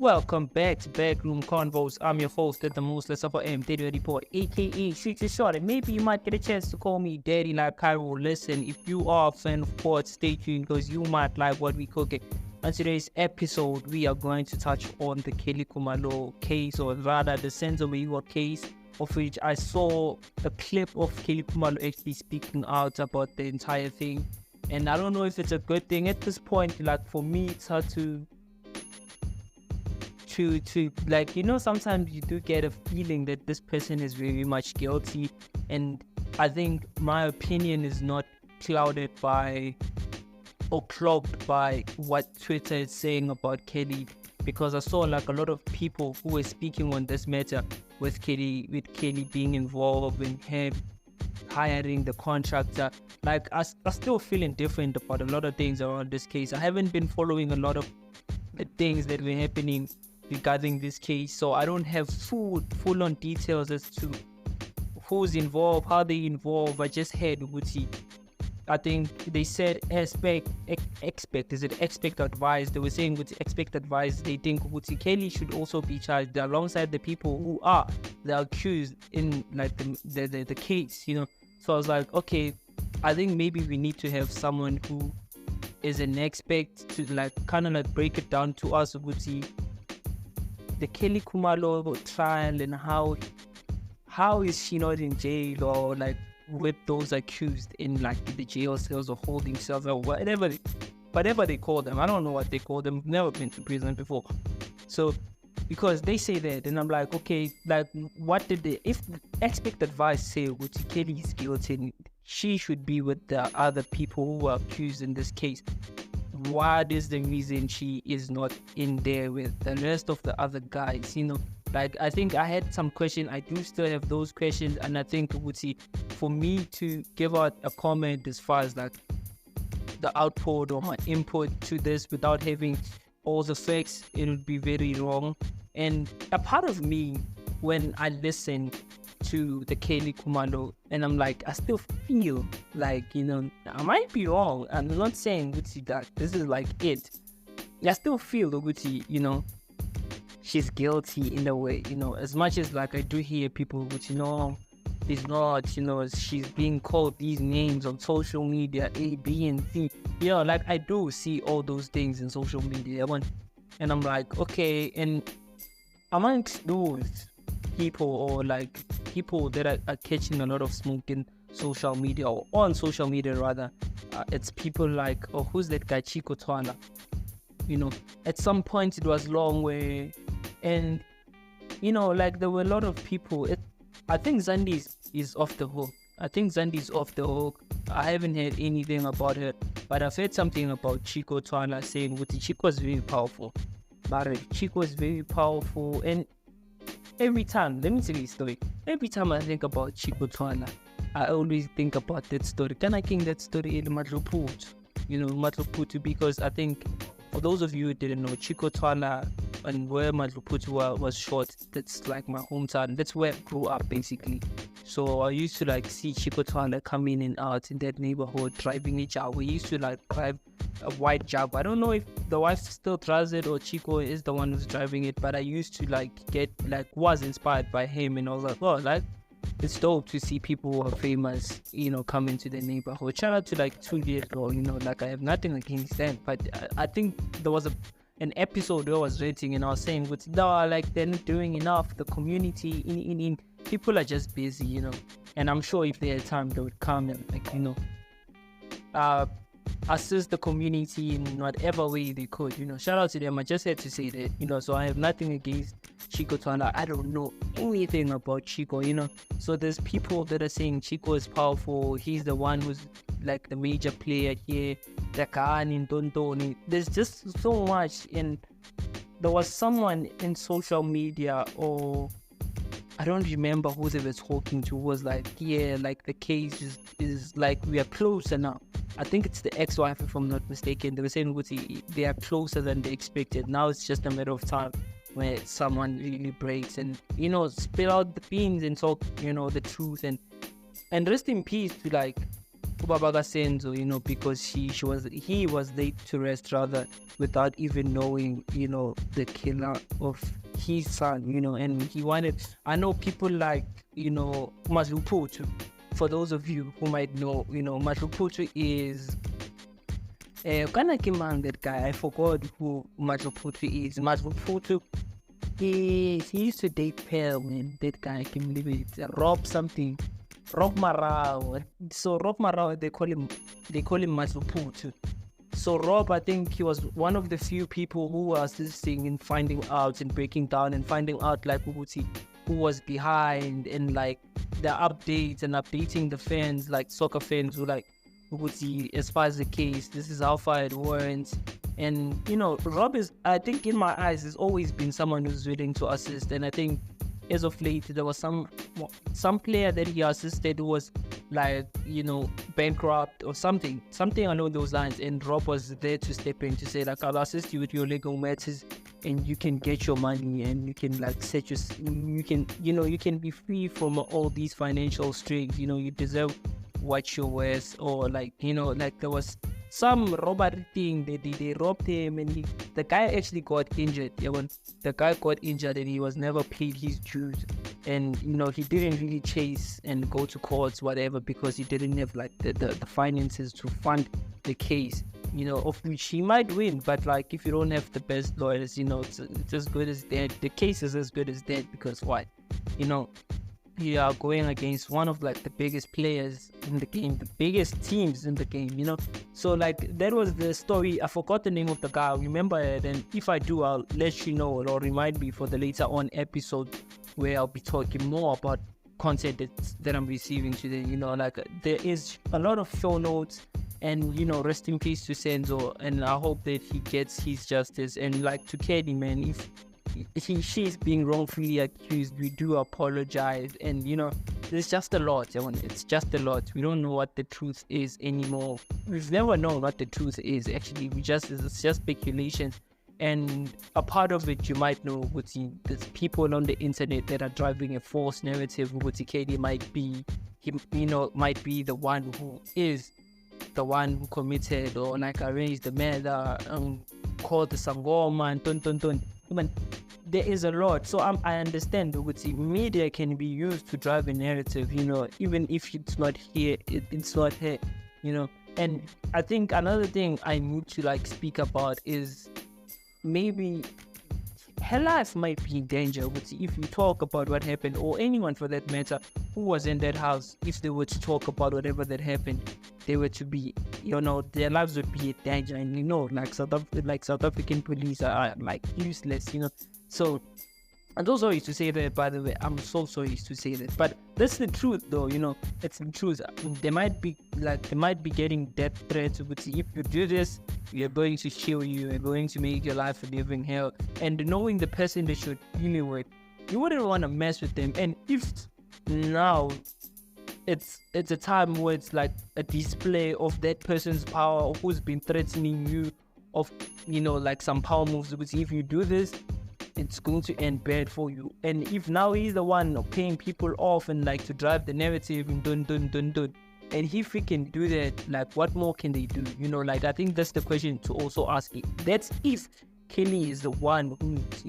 Welcome back to Backroom Convos. I'm your host at the most Lesego M, Daddy Report, aka Shoot Your Shot. And maybe you might get a chance to call me Daddy like Cairo. Listen, if you are a fan of sports, stay tuned because you might like what we cooking. On today's episode, we are going to touch on the Kelly Khumalo case, or rather the Senzo Meyiwa case, of which I saw a clip of Kelly Khumalo actually speaking out about the entire thing. And I don't know if it's a good thing at this point. Like, for me, it's hard to like, sometimes you do get a feeling that this person is very much guilty, and I think my opinion is not clouded by or clogged by what Twitter is saying about Kelly, because I saw like a lot of people who were speaking on this matter with Kelly being involved in him hiring the contractor. Like, I still feeling different about a lot of things around this case. I haven't been following a lot of the things that were happening regarding this case, so I don't have full-on details as to who's involved, how they involved. I just heard Wuti. I think they said expect advice. They were saying with expect advice. They think Wuti Kelly should also be charged alongside the people who are the accused in like the case, So I was like, okay, I think maybe we need to have someone who is an expert to like kind of like break it down to us, Wuti, the Kelly Khumalo trial, and how is she not in jail, or like with those accused in like the jail cells or holding cells or whatever they call them. I don't know what they call them. Never been to prison before. So because they say that, and I'm like, okay, like what did they, if expect advice say which Kelly is guilty, she should be with the other people who are accused in this case. What is the reason she is not in there with the rest of the other guys? Like, I think I had some questions. I do still have those questions, and I think for me to give out a comment as far as like the output or my input to this without having all the facts, it would be very wrong. And a part of me, when I listen to the Kelly Khumalo, and I'm like, I still feel like, I might be wrong. I'm not saying that this is like it. I still feel she's guilty in a way, as much as like I do hear people which is not, she's being called these names on social media, A, B, and C. Like I do see all those things in social media, and I'm like, okay, and amongst those people, or like people that are catching a lot of smoke in social media, or on social media rather, it's people like, who's that guy, Chico Twana? At some point it was long way, and like there were a lot of people. I think Zandi is off the hook. I haven't heard anything about her, but I've heard something about Chico Twana saying Chico is very powerful. Chico is very powerful, and every time, let me tell you a story. Every time I think about Chico Twana, I always think about that story. Can I king that story in Matluputu? Because I think, for those of you who didn't know, Chico Twana and where Matluputu was shot, that's like my hometown. That's where I grew up, basically. So I used to like see Chico Twana come in and out in that neighborhood, driving a Jaguar. We used to like drive a white Jaguar. I don't know if the wife still drives it or Chico is the one who's driving it, but I used to like was inspired by him, and I was like, oh, like, it's dope to see people who are famous, come into the neighborhood. Shout out to like 2 years ago, like I have nothing against them, but I think there was an episode where I was rating, and I was saying, like they're not doing enough. The community in people are just busy, and I'm sure if they had time they would come and like, assist the community in whatever way they could, shout out to them. I just had to say that, so I have nothing against Chico Twana. I don't know anything about Chico, so there's people that are saying Chico is powerful, he's the one who's like the major player here, there's just so much. And there was someone in social media, or I don't remember who they were talking to, was like, yeah, like the case is like we are closer now. I think it's the ex-wife, if I'm not mistaken. They were saying they are closer than they expected. Now it's just a matter of time where someone really breaks and, spill out the beans and talk, the truth. And rest in peace to like Ubaba Senzo, because he was laid to rest rather without even knowing, the killer of his son, and he wanted, I know people like, Madluputu. For those of you who might know, Madluputu is that guy. I forgot who Madluputu is. Madluputu, he used to date Pearl, man. That guy, I can believe it. Rob something. Rob Marao. So Rob Marao, they call him Madluputu. So Rob, I think he was one of the few people who were assisting in finding out and breaking down and finding out like who was behind and like the updates and updating the fans, like soccer fans who like as far as the case, this is how far it went. And Rob is, I think in my eyes, has always been someone who's willing to assist. And I think as of late there was some player that he assisted who was like bankrupt or something along those lines, and Rob was there to step in to say like, I'll assist you with your legal matters and you can get your money and you can like you can be free from all these financial strains. You deserve what you're worth. Or like like there was some robbery thing, they robbed him and the guy actually got injured. The guy got injured and he was never paid his dues, and he didn't really chase and go to courts whatever because he didn't have like the finances to fund the case, of which he might win. But like if you don't have the best lawyers, it's as good as dead. The case is as good as dead because why? You are going against one of like the biggest players in the game, the biggest teams in the game, So like that was the story. I forgot the name of the guy. I remember it, and if I do, I'll let you know or remind me for the later on episode where I'll be talking more about content that I'm receiving today. Like there is a lot of show notes, and rest in peace to Senzo, and I hope that he gets his justice. And like to Kelly, man, if she's being wrongfully accused, we do apologize. And there's just a lot. It's just a lot. We don't know what the truth is anymore. We've never known what the truth is. Actually, it's just speculation. And a part of it, you might know, there's people on the internet that are driving a false narrative. Kelly might be the one who is the one who committed or like arranged the murder, called the Sangoma and ton. There is a lot. So I understand that media can be used to drive a narrative, even if it's not here, it's not here, And I think another thing I need to like speak about is maybe her life might be in danger. If you talk about what happened, or anyone for that matter who was in that house, if they were to talk about whatever that happened, they were to be, their lives would be in danger. And like South African police are like useless, So I'm so sorry to say that, by the way. I'm so sorry to say that, but that's the truth, though. It's the truth. They might be getting death threats. If you do this, we are going to kill you. We're going to make your life a living hell. And knowing the person that you're dealing with, you wouldn't want to mess with them. And if now it's a time where it's like a display of that person's power, who's been threatening you, of like some power moves, because if you do this, it's going to end bad for you. And if now he's the one paying people off and like to drive the narrative and dun, and if he can do that, like what more can they do? Like I think that's the question to also ask it. That's if Kelly is the one who's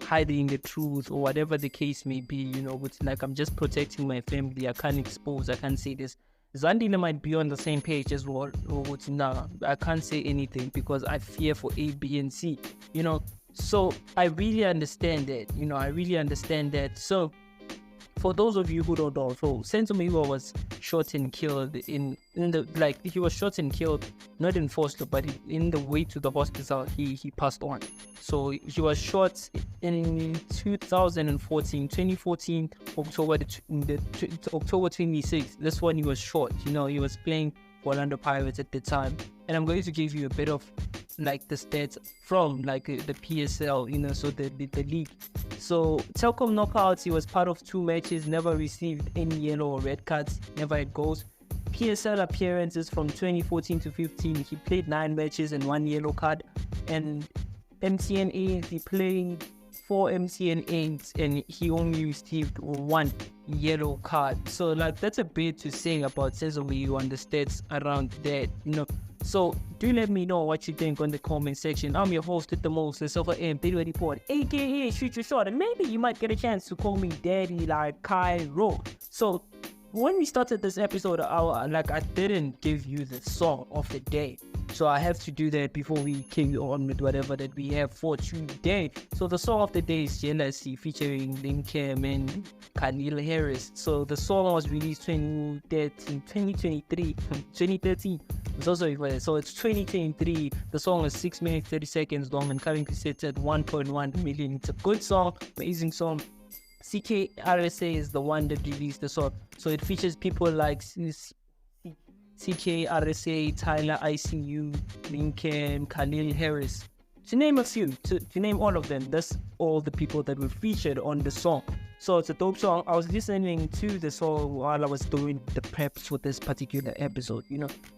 hiding the truth or whatever the case may be. It's like, I'm just protecting my family, I can't expose, I can't say this. Zandile might be on the same page as well, or I can't say anything because I fear for A, B, and C. So I really understand that. So for those of you who don't know, so Senzo Meyiwa was shot and killed he was shot and killed, not in Forster, but in the way to the hospital, he passed on. So he was shot in 2014, October 26th. That's when he was shot. He was playing for Orlando Pirates at the time. And I'm going to give you a bit of like the stats from like the PSL, so the league. So Telkom knockouts, he was part of 2 matches, never received any yellow or red cards, never had goals. PSL appearances from 2014 to 15, he played 9 matches and 1 yellow card. And MTN 8, he played 4 MTN 8s and he only received 1 yellow card. So like that's a bit to say about Senzo Meyiwa and the stats around that, So do let me know what you think on the comment section. I'm your host with the most, Lesego M, report, aka Shoot Your Shot, and maybe you might get a chance to call me Daddy like Cairo. So when we started this episode, I didn't give you the song of the day. So I have to do that before we carry on with whatever that we have for today. So the song of the day is Jealousy featuring Rickelle and Kelly Harris. So the song was released 2013. I'm so sorry for that. So it's 2023. The song is 6 minutes 30 seconds long and currently sits at 1.1 million. It's a good song, amazing song. CKRSA is the one that released the song. So it features people like CKRSA, Tyler ICU, Lincoln, Kelly Harris. To name a few, to name all of them, that's all the people that were featured on the song. So it's a dope song. I was listening to the song while I was doing the preps for this particular episode,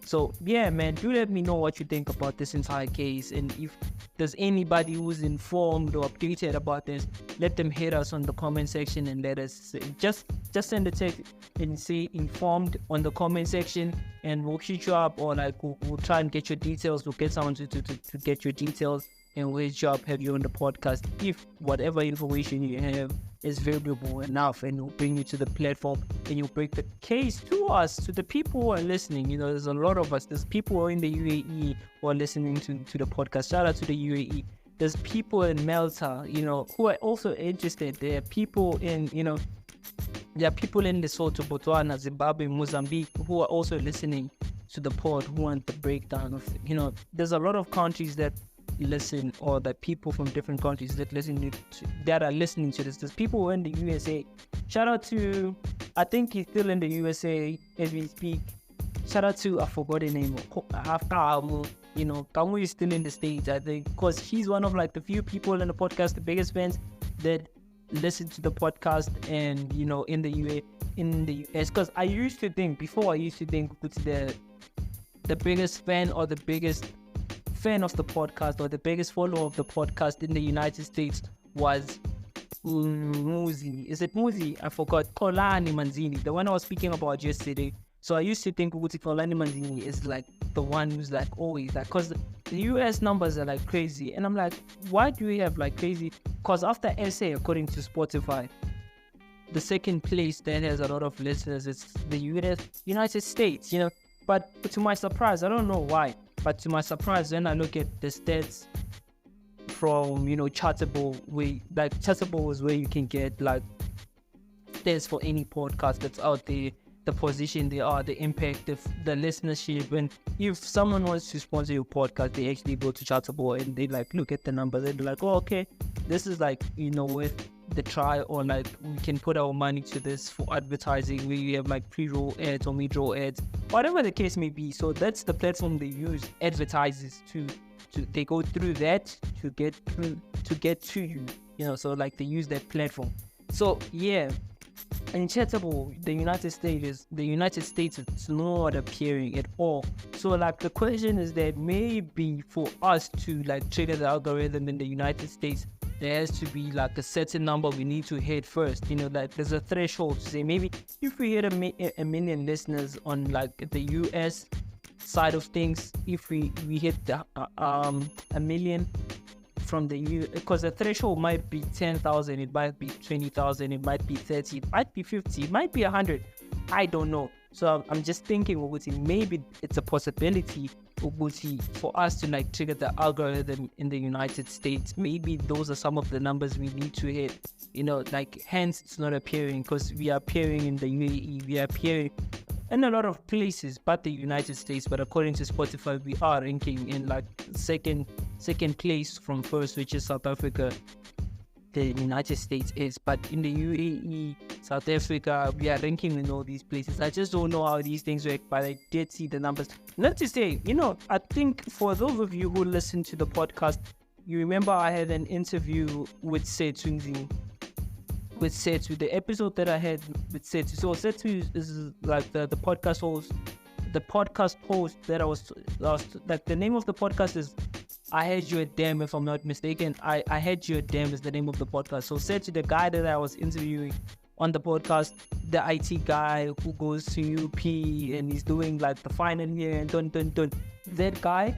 So yeah, man, do let me know what you think about this entire case. And if there's anybody who's informed or updated about this, let them hit us on the comment section and let us say, just send a text and say informed on the comment section, and we'll shoot you up, or like we'll try and get your details. We'll get someone to get your details, and we'll job have you on the podcast if whatever information you have is valuable enough, and we'll bring you to the platform and you'll break the case to us, to the people who are listening. There's a lot of us. There's people who are in the UAE who are listening to the podcast. Shout out to the UAE. There's people in Malta, who are also interested. There are people in, there are people in Lesotho, Botswana, Zimbabwe, Mozambique who are also listening to the pod, who want the breakdown of, there's a lot of countries that listen, or the people from different countries that are listening to this. There's people in the USA. Shout out to, I think he's still in the USA as we speak. Shout out to, I forgot his name, Kamu. Kamu is still in the States, I think, because he's one of like the few people in the podcast, the biggest fans that listen to the podcast, and in the US. Because I used to think the biggest fan, or the biggest fan of the podcast, or the biggest follower of the podcast in the United States was Muzi. Is it Muzi? I forgot. Kolani Manzini, the one I was speaking about yesterday. So I used to think Kolani Manzini is like the one who's like always like, because the US numbers are like crazy, and I'm like, why do we have like crazy? Because after SA, according to Spotify, the second place that has a lot of listeners is the United States, But to my surprise, I don't know why, but to my surprise, when I look at the stats from, Chartable, Chartable is where you can get like stats for any podcast that's out there, the position they are, the impact, the listenership. And if someone wants to sponsor your podcast, they actually go to Chartable and they like look at the numbers and be like, oh, okay, this is like, worth the try, or like we can put our money to this for advertising, where you have like pre-roll ads or mid-roll ads, whatever the case may be. So that's the platform they use advertisers to they go through that to get to you, so like they use that platform. So yeah, in Chartable, the United States is not appearing at all. So like the question is that maybe for us to like trigger the algorithm in the United States, there has to be like a certain number we need to hit first. Like there's a threshold to say, maybe if we hit a million listeners on like the US side of things, if we hit the a million from the U, because the threshold might be 10,000, it might be 20,000, it might be 30, it might be 50, it might be 100. I don't know. So I'm just thinking, maybe it's a possibility for us to like trigger the algorithm in the United States. Maybe those are some of the numbers we need to hit. Like hence it's not appearing, because we are appearing in the UAE, we are appearing in a lot of places but the United States. But according to Spotify, we are ranking in like second place from first, which is South Africa. The United States is, but in the UAE, South Africa, we are ranking in all these places. I just don't know how these things work, but I did see the numbers. Not to say, I think for those of you who listen to the podcast, you remember I had an interview with Setu, the episode that I had with Setu. So Setu is like the podcast host, that I was like, the name of the podcast is I Had You at Damn, if I'm not mistaken. I Had You at Damn is the name of the podcast. So said to the guy that I was interviewing on the podcast, the IT guy who goes to UP and he's doing like the final year and dun. That guy,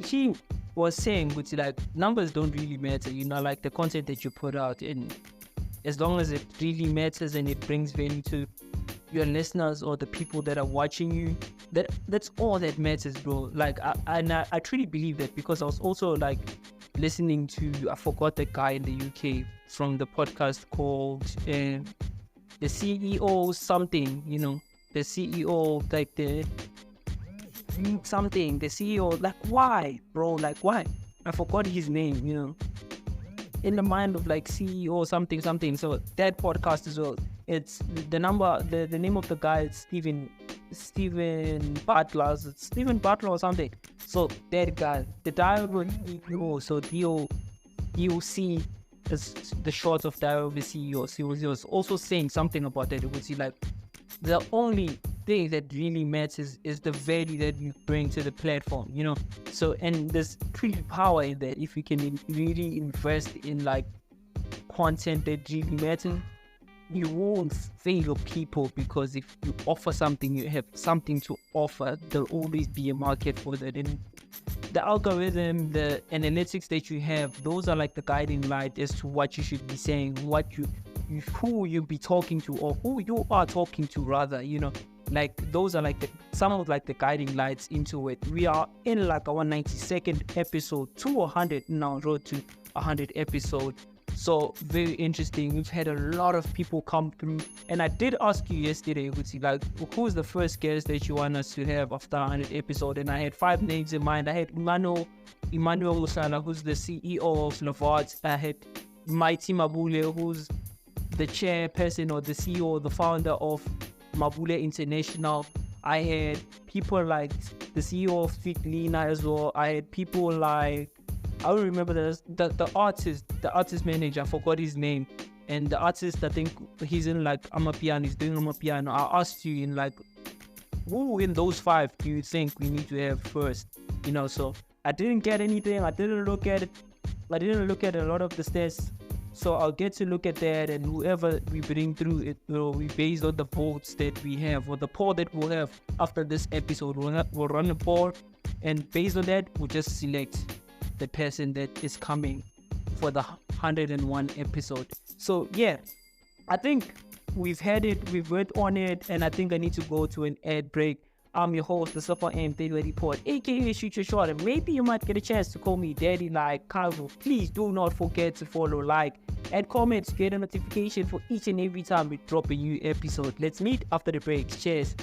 he was saying, which like numbers don't really matter, like the content that you put out, and as long as it really matters and it brings value to your listeners or the people that are watching you, that's all that matters, bro. Like I truly believe that, because I was also like listening to, I forgot the guy in the UK from the podcast called the CEO something, the CEO, like the something, the CEO, like why, bro, like why? I forgot his name, in the mind of like CEO something. So that podcast as well, it's the name of the guy is Stephen Butler. It's Stephen Butler or something. So that guy, the dialogue, so DOC is the short of dialogue CEO. So he was also saying something about that. It was like the only thing that really matters is the value that you bring to the platform, So, and there's pretty power in that. If you can really invest in like content that really matters, you won't fail people, because if you offer something, you have something to offer, there'll always be a market for that. And the algorithm, the analytics that you have, those are like the guiding light as to what you should be saying, who you be talking to, or who you are talking to rather, like those are like some of like the guiding lights into it. We are in like our 92nd episode to 100 now, road to 100 episode. So very interesting. We've had a lot of people come through, and I did ask you yesterday, like, who's the first guest that you want us to have after 100 episode? And I had 5 names in mind. I had Emmanuel Musala, who's the CEO of Lavat. I had Mighty Mabule, who's the chairperson or the CEO, the founder of Mabule International. I had people like the CEO of Fitlina as well. I had people like, I don't remember the artist manager, I forgot his name. And the artist, I think he's in like Amapiano, he's doing Amapiano. I asked you in like, who in those 5 do you think we need to have first? So I didn't get anything. I didn't look at a lot of the stats. So I'll get to look at that, and whoever we bring through, it will be based on the votes that we have, or the poll that we'll have after this episode. We'll run a poll, and based on that, we'll just select the person that is coming for the 101 episode. So yeah, I think we've had it, we've worked on it, and I think I need to go to an ad break. I'm your host, the Lesego M Daily Report, aka Shoot Your Shot, and maybe you might get a chance to call me Daddy like Calvo. Please do not forget to follow, like, and comment to get a notification for each and every time we drop a new episode. Let's meet after the break. Cheers.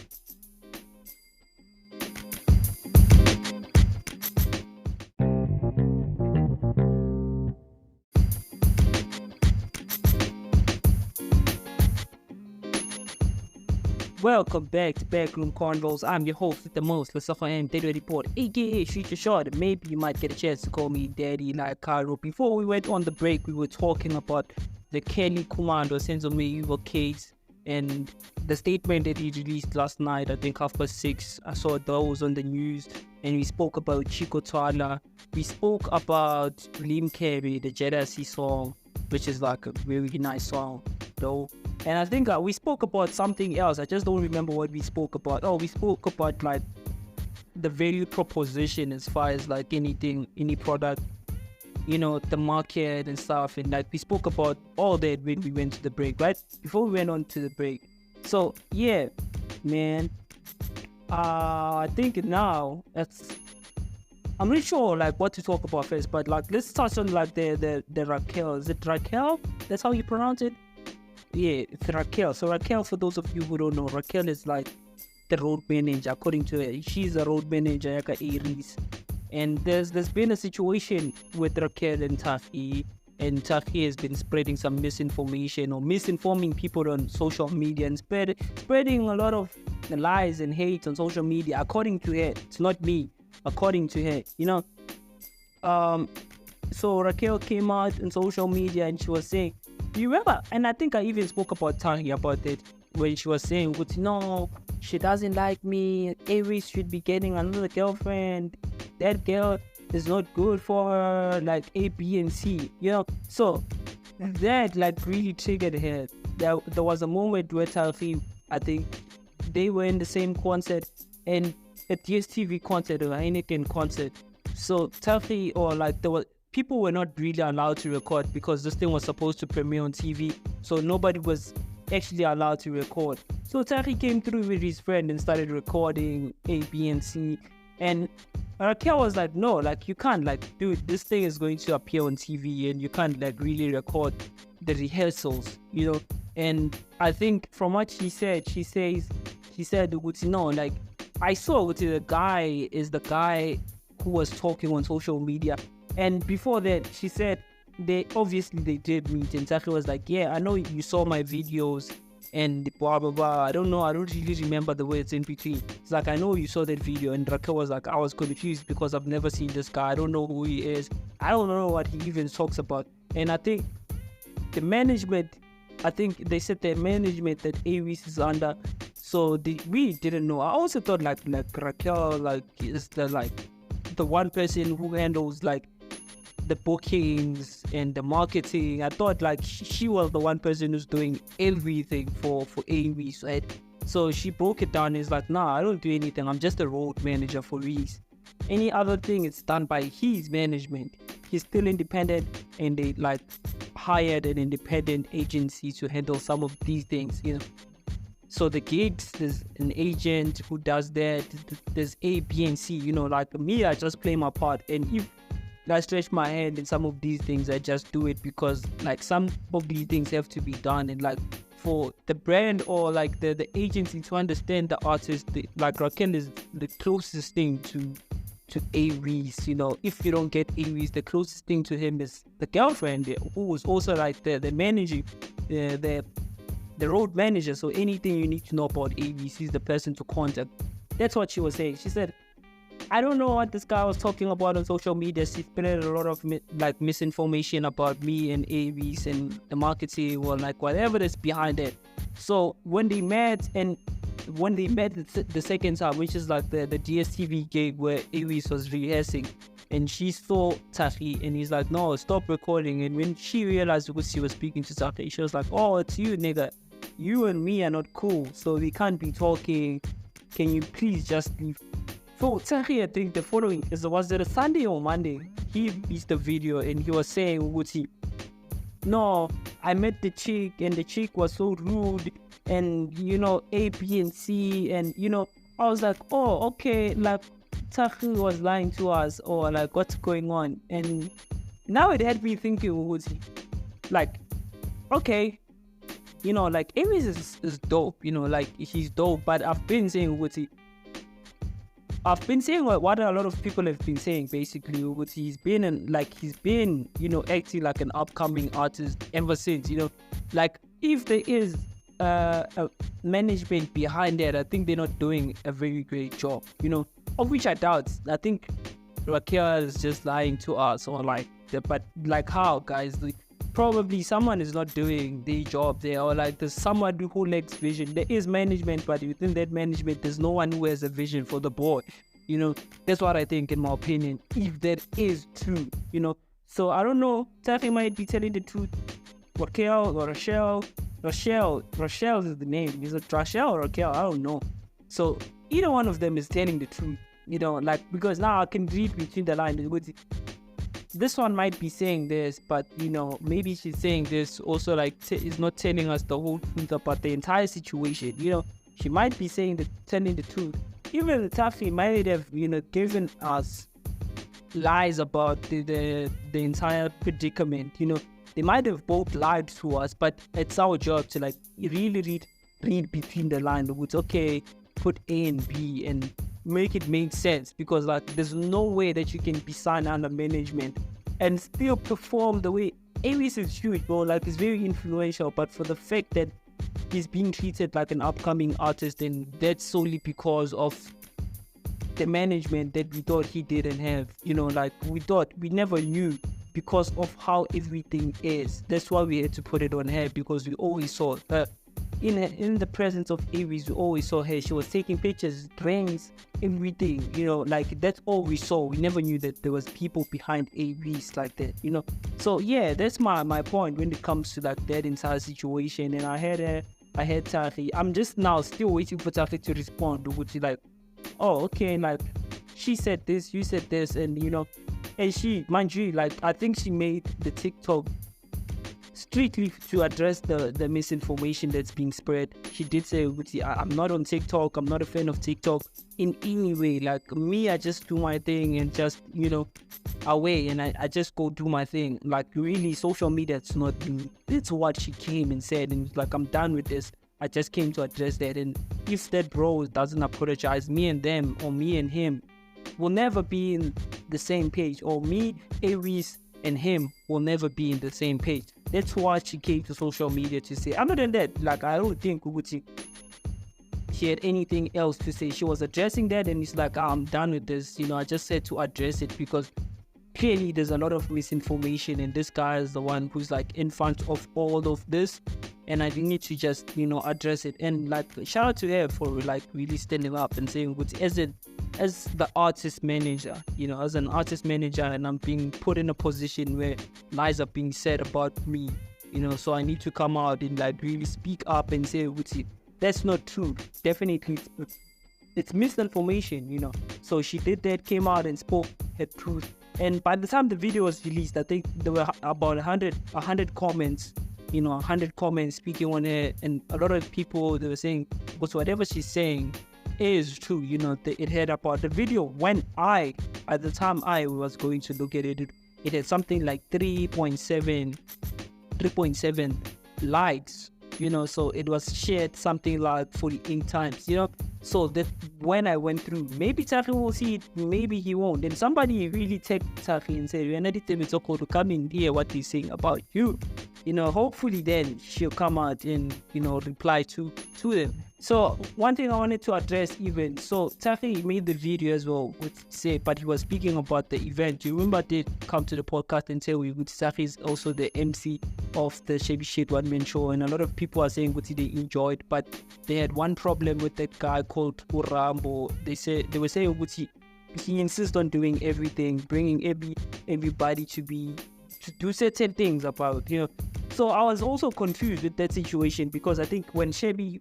Welcome back to Backroom Convos. I'm your host with the most, Lesego M Daily Report, aka Shoot Your Shot. Maybe you might get a chance to call me Daddy like Cairo. Before we went on the break, we were talking about the Kelly Khumalo, Senzo Meyiwa case, and the statement that he released last night, I think 6:30. I saw those on the news, and we spoke about Chico Twala. We spoke about Liam Carey, the Jealousy song, which is like a really nice song, though. And I think we spoke about something else. I just don't remember what we spoke about. Oh, we spoke about like the value proposition as far as like anything, any product, the market and stuff. And like we spoke about all that when we went to the break, right? Before we went on to the break. So yeah, man. I think now I'm not sure like what to talk about first, but like let's touch on like the Rickelle. Is it Rickelle? That's how you pronounce it? Yeah, it's Rickelle. So Rickelle, for those of you who don't know, Rickelle is like the road manager, according to her. She's a road manager at Areece. And there's been a situation with Rickelle and Thakgi, and Thakgi has been spreading some misinformation or misinforming people on social media and spreading a lot of lies and hate on social media, according to her. It's not me, according to her, So Rickelle came out on social media and she was saying, you remember, and I think I even spoke about Thakgi about it, when she was saying, no, she doesn't like me, Areece should be getting another girlfriend, that girl is not good for her, like A, B, and C, So that like really triggered her. there was a moment where Thakgi, I think they were in the same concert, and a DSTV concert or Heineken concert. So Thakgi, or like there were people were not really allowed to record because this thing was supposed to premiere on TV, so nobody was actually allowed to record. So Thakgi came through with his friend and started recording A, B, and C. And Rickelle was like, no, like you can't, like, dude, this thing is going to appear on TV and you can't like really record the rehearsals, you know. And I think from what she said, she said, no, like I saw the guy is the guy who was talking on social media. And before that, she said they did meet, and Thakgi was like, yeah, I know you saw my videos and blah blah blah. I don't really remember the words in between. It's like, I know you saw that video, and Rickelle was like, I was confused because I've never seen this guy. I don't know who he is. I don't know what he even talks about. And I think the management, they said the management that Areece is under, so we didn't know. I also thought like Rickelle like is the one person who handles like the bookings and the marketing. I thought like she was the one person who's doing everything for Areece, right? So she broke it down. It's like, nah, I don't do anything. I'm just a road manager for Areece. Any other thing is done by his management. He's still independent, and they like hired an independent agency to handle some of these things, you know. So the gigs, there's an agent who does that. There's A, B, and C, you know. Like me, I just play my part, and if I stretch my hand in some of these things, I just do it because like some of these things have to be done, and like for the brand or like the agency to understand the artist, like Rickelle is the closest thing to Areece, you know. If you don't get Areece, the closest thing to him is the girlfriend, who was also like the manager, the road manager. So anything you need to know about Areece, he's the person to contact. That's what she was saying. She said, I don't know what this guy was talking about on social media. She spread a lot of misinformation about me and Areece and the marketing or like whatever is behind it. So when they met the second time, which is like the DSTV gig where Areece was rehearsing, and she saw Thakgi, and he's like, no, stop recording. And when she realized because she was speaking to Thakgi, she was like, oh, it's you, nigga. You and me are not cool, so we can't be talking. Can you please just leave? So Thakgi, I think the following was it a Sunday or Monday? He released the video and he was saying, no, I met the chick and the chick was so rude, and you know, A, B, and C, and you know, I was like, oh, okay, like Thakgi was lying to us, or like what's going on? And now it had me thinking, like, okay, you know, like Areece is dope, you know, like he's dope, but I've been saying what a lot of people have been saying, basically. He's been, you know, acting like an upcoming artist ever since, you know. Like, if there is a management behind that, I think they're not doing a very great job, you know, of which I doubt. I think Rickelle is just lying to us, or like, but like how, guys? Like, probably someone is not doing their job there, or like there's someone who lacks vision. There is management, but within that management there's no one who has a vision for the boy, you know. That's what I think, in my opinion, if that is true, you know. So I don't know, Thakgi might be telling the truth. Rickelle or Rochelle is the name. Is it Rochelle or Rickelle? I don't know. So either one of them is telling the truth, you know, like, because now I can read between the lines. This one might be saying this, but you know, maybe she's saying this also, like, is not telling us the whole truth about the entire situation, you know. She might be telling the truth. Even the Thakgi might have, you know, given us lies about the entire predicament, you know. They might have both lied to us, but it's our job to like really read between the lines. It's okay, put A and B and make it make sense, because like there's no way that you can be signed under management and still perform the way Areece is huge, bro. Like, it's very influential, but for the fact that he's being treated like an upcoming artist, and that's solely because of the management that we thought he didn't have, you know. Like, we never knew because of how everything is. That's why we had to put it on her, because we always saw that in the presence of Areece, we always saw her. She was taking pictures, drinks, everything, like that's all we saw. We never knew that there was people behind Areece like that, So yeah, that's my point when it comes to like that entire situation. And I had Thakgi. I'm just now still waiting for Thakgi to respond, which is like, oh, okay, like she said this, you said this, and and she, mind you, like I think she made the TikTok strictly to address the misinformation that's being spread. She did say, I'm not on TikTok, I'm not a fan of TikTok in any way. Like me, I just do my thing and just, away, and I just go do my thing. Like really, social media, it's not me. It's what she came and said, and like, I'm done with this. I just came to address that. And if that bro doesn't apologize, me and them, or me and him, will never be in the same page, or me, Areece, and him will never be in the same page. That's what she came to social media to say. Other than that, like I don't think she had anything else to say. She was addressing that, and it's like, I'm done with this. I just said to address it because clearly there's a lot of misinformation, and this guy is the one who's like in front of all of this, and I need to just address it. And like, shout out to her for like really standing up and saying, as the artist manager, as an artist manager, and I'm being put in a position where lies are being said about me, so I need to come out and like really speak up and say, that's not true. Definitely it's misinformation, So she did that, came out and spoke her truth. And by the time the video was released, I think there were about 100 comments, 100 comments speaking on her, and a lot of people, they were saying, but whatever she's saying is true. It had about the video. When at the time I was going to look at it, it had something like 3.7 likes, so it was shared something like 48 times, so that when I went through, maybe Thakgi will see it, maybe he won't. Then somebody really take Thakgi and say, to come in here what he's saying about you, hopefully then she'll come out and reply to them. So one thing I wanted to address even, so Thakgi made the video as well, but he was speaking about the event. You remember I did come to the podcast and say Thakgi is also the MC of the Shebes one-man show, and a lot of people are saying they enjoyed, but they had one problem with that guy called Urambo. They were saying he insists on doing everything, bringing everybody to do certain things about, So I was also confused with that situation, because I think when Shebes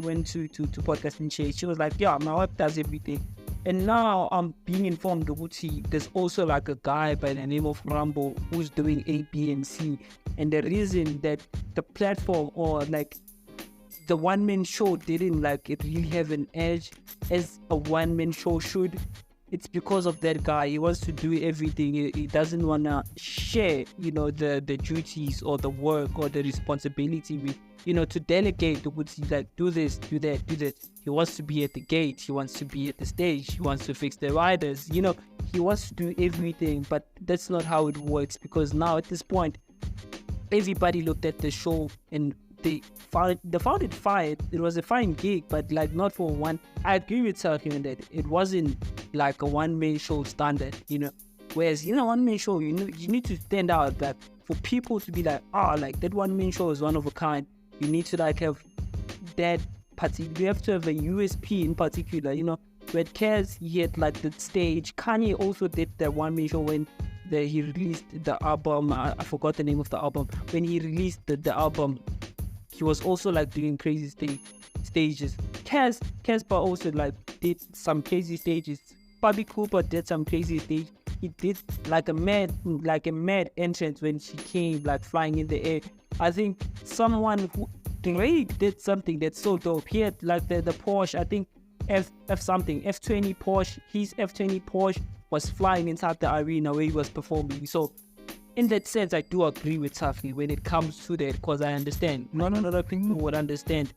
went to podcast and she was like, yeah, my wife does everything. And now I'm being informed there's also like a guy by the name of Rambo who's doing A, B, and C. And the reason that the platform, or like the one-man show, didn't like it really have an edge as a one-man show should, it's because of that guy. He wants to do everything. He doesn't want to share, the duties or the work or the responsibility with, to delegate, like, do this, do that, do that. He wants to be at the gate. He wants to be at the stage. He wants to fix the riders. He wants to do everything, but that's not how it works, because now at this point, everybody looked at the show and they found it fine. It was a fine gig, but like not for one. I agree with Thakgi in that it wasn't like a one-man show standard, Whereas one-man show, you need to stand out. That for people to be like, like that one-man show is one of a kind. You need to like have that particular. You have to have a USP in particular. With Kez, he had like the stage. Kanye also did that one-man show when he released the album. I forgot the name of the album. When he released the album, he was also like doing crazy stages. Casper also like did some crazy stages. Bobby Cooper did some crazy stage. He did like a mad entrance when she came like flying in the air. I think someone who Drake did something that's so dope. He had like the Porsche, I think F20 Porsche. His F20 Porsche was flying inside the arena where he was performing. So in that sense, I do agree with Thakgi when it comes to that, because I understand not a lot of people would understand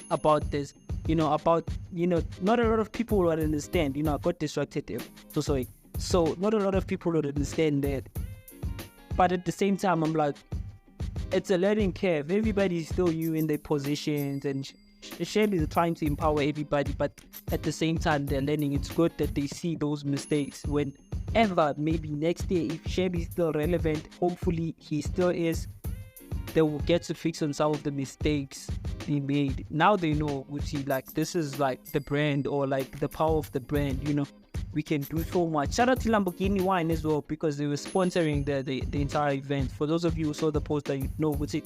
about this, not a lot of people would understand, I got distracted there, so sorry. So not a lot of people would understand that, but at the same time, I'm like, it's a learning curve. Everybody's still new in their positions, and Shebes is trying to empower everybody, but at the same time, they're learning. It's good that they see those mistakes whenever, maybe next year, if Shebes is still relevant, hopefully he still is, they will get to fix on some of the mistakes they made. Now they know, which is like, this is like the brand, or like the power of the brand, you know. We can do so much. Shout out to Lamborghini Wine as well, because they were sponsoring the entire event. For those of you who saw the poster, you know, which is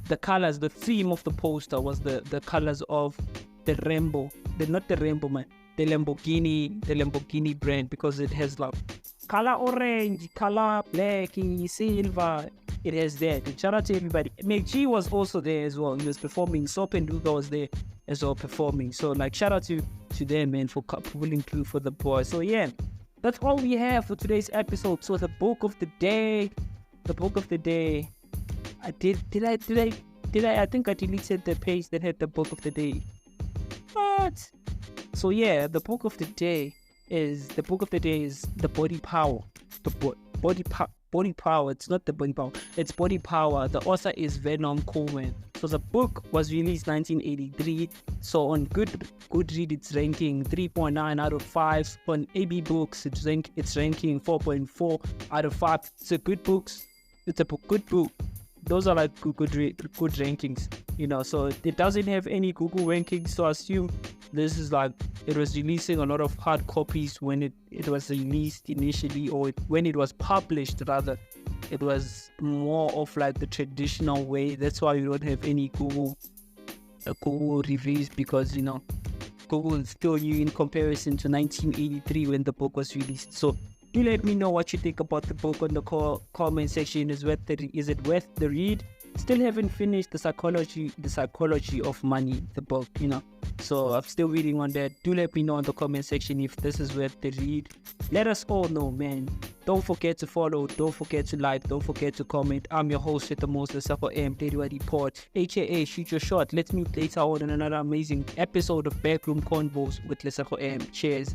the colors, the theme of the poster was the colors of the rainbow. Not the rainbow, man. The Lamborghini brand, because it has like color orange, color black, silver. It has that. And shout out to everybody. McG was also there as well. He was performing. Soap and Luga was there as well performing. So like, shout out to them, man, for pulling through for the boys. So yeah, that's all we have for today's episode. So the book of the day. I think I deleted the page that had the book of the day. But so yeah, the book of the day is the body power. Body power. It's not the body power. It's body power. The author is Venom Coleman. So the book was released 1983. So on Goodreads it's ranking 3.9 out of 5. On AB Books it's ranking 4.4 out of 5. It's a good book. Good book. Those are like good rankings, you know. So it doesn't have any Google rankings. So I assume this is like, it was releasing a lot of hard copies when it was released initially, or when it was published rather. It was more of like the traditional way. That's why you don't have any Google reviews, because, you know, Google is still new in comparison to 1983 when the book was released. So do let me know what you think about the book on the comment section. Is it worth the read? Still haven't finished the psychology of money, the book, you know. So I'm still reading on that. Do let me know in the comment section if this is worth the read. Let us all know, man. Don't forget to follow, don't forget to like, don't forget to comment. I'm your host with the most, Lesego M, Daily Report, aka Shoot Your Shot. Let's meet later on in another amazing episode of Backroom Convos with Lesego M. Cheers.